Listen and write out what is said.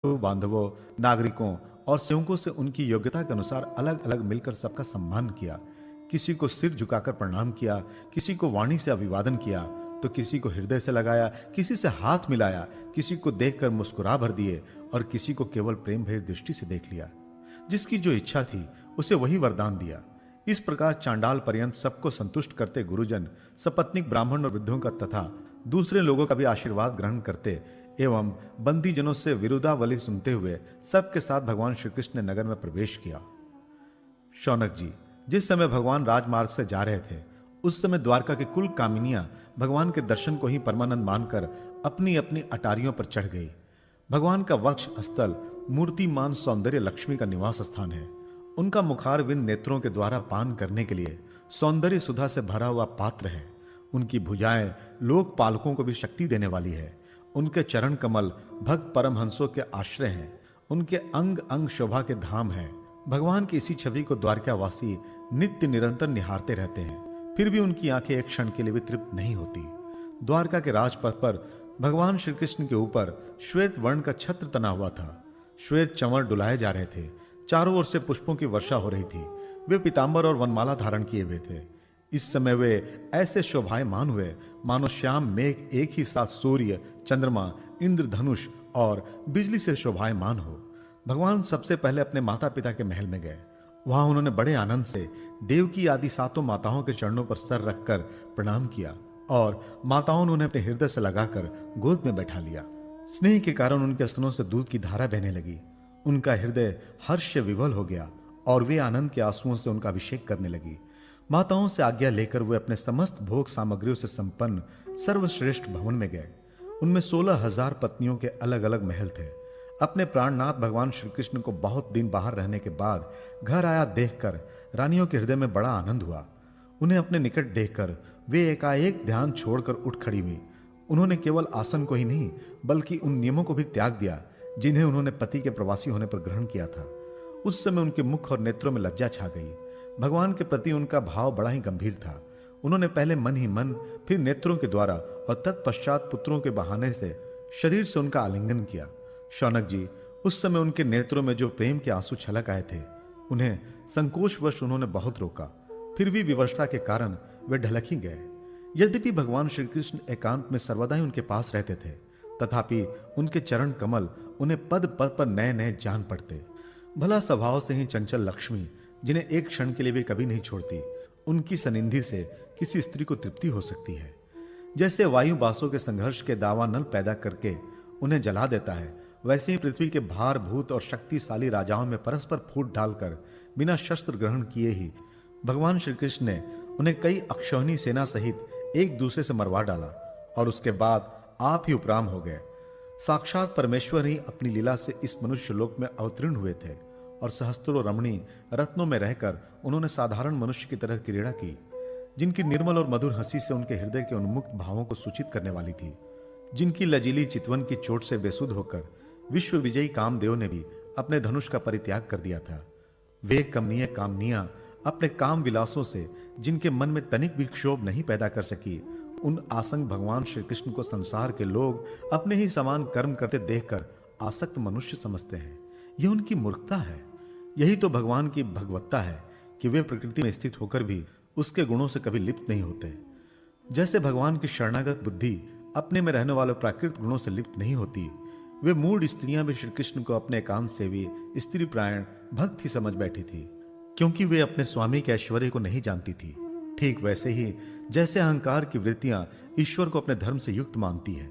बांधवों, नागरिकों और सेवकों से उनकी योग्यता के अनुसार अलग अलग मिलकर सबका सम्मान किया। किसी को सिर झुकाकर प्रणाम किया, किसी को वाणी से अभिवादन किया, तो किसी को हृदय से लगाया, किसी से हाथ मिलाया, किसी को देखकर मुस्कुरा भर दिए और किसी को केवल प्रेम भरी दृष्टि से देख लिया। जिसकी जो इच्छा थी उसे वही वरदान दिया। इस प्रकार चांडाल पर्यंत सबको संतुष्ट करते गुरुजन सपत्नीक ब्राह्मण और वृद्धों का तथा दूसरे लोगों का भी आशीर्वाद ग्रहण करते एवं बंदी जनों से विरुदावली सुनते हुए सबके साथ भगवान श्री कृष्ण ने नगर में प्रवेश किया। शौनक जी, जिस समय भगवान राजमार्ग से जा रहे थे उस समय द्वारका की कुल कामिनियां भगवान के दर्शन को ही परमानंद मानकर अपनी अपनी अटारियों पर चढ़ गई। भगवान का वक्ष स्थल मूर्तिमान सौंदर्य लक्ष्मी का निवास स्थान है। उनका मुखारविंद नेत्रों के द्वारा पान करने के लिए सौंदर्य सुधा से भरा हुआ पात्र है। उनकी भुजाएं लोक पालकों को भी शक्ति देने वाली है। उनके चरण कमल भक्त परमहंसों के आश्रय हैं। उनके अंग अंग शोभा के धाम है। भगवान की इसी छवि को द्वारकावासी नित्य निरंतर निहारते रहते हैं, फिर भी उनकी आंखें एक क्षण के लिए भी तृप्त नहीं होती। द्वारका के राजपथ पर भगवान श्री कृष्ण के ऊपर श्वेत वर्ण का छत्र तना हुआ था। श्वेत चंवर डुलाए जा रहे थे। चारों ओर से पुष्पों की वर्षा हो रही थी। वे पीतांबर और वनमाला धारण किए हुए थे। इस समय वे ऐसे शोभायमान हुए मानो श्याम मेघ एक ही साथ सूर्य, चंद्रमा, इंद्रधनुष और बिजली से शोभायमान हो। भगवान सबसे पहले अपने माता पिता के महल में गए। वहां उन्होंने बड़े आनंद से देवकी आदि सातों माताओं के चरणों पर सर रखकर प्रणाम किया और माताओं ने उन्हें अपने हृदय से लगाकर गोद में बैठा लिया। स्नेह के कारण उनके स्तनों से दूध की धारा बहने लगी। उनका हृदय हर्ष से विवल हो गया और वे आनंद के आंसुओं से उनका अभिषेक करने लगी। माताओं से आज्ञा लेकर वे अपने समस्त भोग सामग्रियों से संपन्न सर्वश्रेष्ठ भवन में गए। उनमें 16,000 पत्नियों के अलग अलग महल थे। अपने प्राणनाथ भगवान श्री कृष्ण को बहुत दिन बाहर रहने के बाद घर आया देखकर रानियों के हृदय में बड़ा आनंद हुआ। उन्हें अपने निकट देखकर वे एकाएक ध्यान छोड़कर उठ खड़ी हुई। उन्होंने केवल आसन को ही नहीं बल्कि उन नियमों को भी त्याग दिया जिन्हें उन्होंने पति के प्रवासी होने पर ग्रहण किया था। उस समय उनके मुख और नेत्रों में लज्जा छा गई। भगवान के प्रति उनका भाव बड़ा ही गंभीर था। उन्होंने पहले मन ही मन, फिर नेत्रों के द्वारा और तत्पश्चात पुत्रों के बहाने से शरीर से उनका आलिंगन किया। शौनक जी, उस समय उनके नेत्रों में जो प्रेम के आंसू छलक आए थे उन्हें संकोचवश उन्होंने बहुत रोका। फिर भी विवशता के कारण वे ढलक ही गए। यद्यपि भगवान श्री कृष्ण एकांत में सर्वदा ही उनके पास रहते थे, तथापि उनके चरण कमल उन्हें पद पद पर नए नए जान पड़ते। भला स्वभाव से ही चंचल लक्ष्मी, जिन्हें एक क्षण के लिए भी कभी नहीं छोड़ती, उनकी सनिधि से किसी स्त्री को तृप्ति हो सकती है। जैसे वायु बासों के संघर्ष के दावानल पैदा करके उन्हें जला देता है, वैसे ही पृथ्वी के भार भूत और शक्तिशाली राजाओं में परस्पर फूट डालकर बिना शस्त्र ग्रहण किए ही भगवान श्री कृष्ण ने उन्हें कई अक्षौहिणी सेना सहित एक दूसरे से मरवा डाला और उसके बाद आप ही उपराम हो गए। साक्षात परमेश्वर ही अपनी लीला से इस मनुष्य लोक में अवतीर्ण हुए थे और सहस्त्रों रमणी रत्नों में रहकर उन्होंने साधारण मनुष्य की तरह क्रीड़ा की, जिनकी निर्मल और मधुर हंसी से उनके हृदय के उन्मुक्त भावों को सूचित करने वाली थी, जिनकी लजीली चितवन की चोट से बेसुध होकर विश्व विजयी कामदेव ने भी अपने धनुष का परित्याग कर दिया था। वे कमनीय कामनियां अपने काम विलासों से जिनके मन में तनिक भी क्षोभ नहीं पैदा कर सकी, उन आसंग भगवान श्री कृष्ण को संसार के लोग अपने ही समान कर्म करते देखकर आसक्त मनुष्य समझते हैं। यह उनकी मूर्खता है। यही तो भगवान की भगवत्ता है कि वे प्रकृति में स्थित होकर भी उसके गुणों से कभी लिप्त नहीं होते। जैसे भगवान की शरणागत बुद्धि अपने में रहने वाले प्राकृत गुणों से लिप्त नहीं होती, वे मूढ़ स्त्रियां भी श्री कृष्ण को अपने एकांत सेवी स्त्री प्रायण भक्त ही समझ बैठी थी, क्योंकि वे अपने स्वामी के ऐश्वर्य को नहीं जानती थी। ठीक वैसे ही जैसे अहंकार की वृत्तियां ईश्वर को अपने धर्म से युक्त मानती है,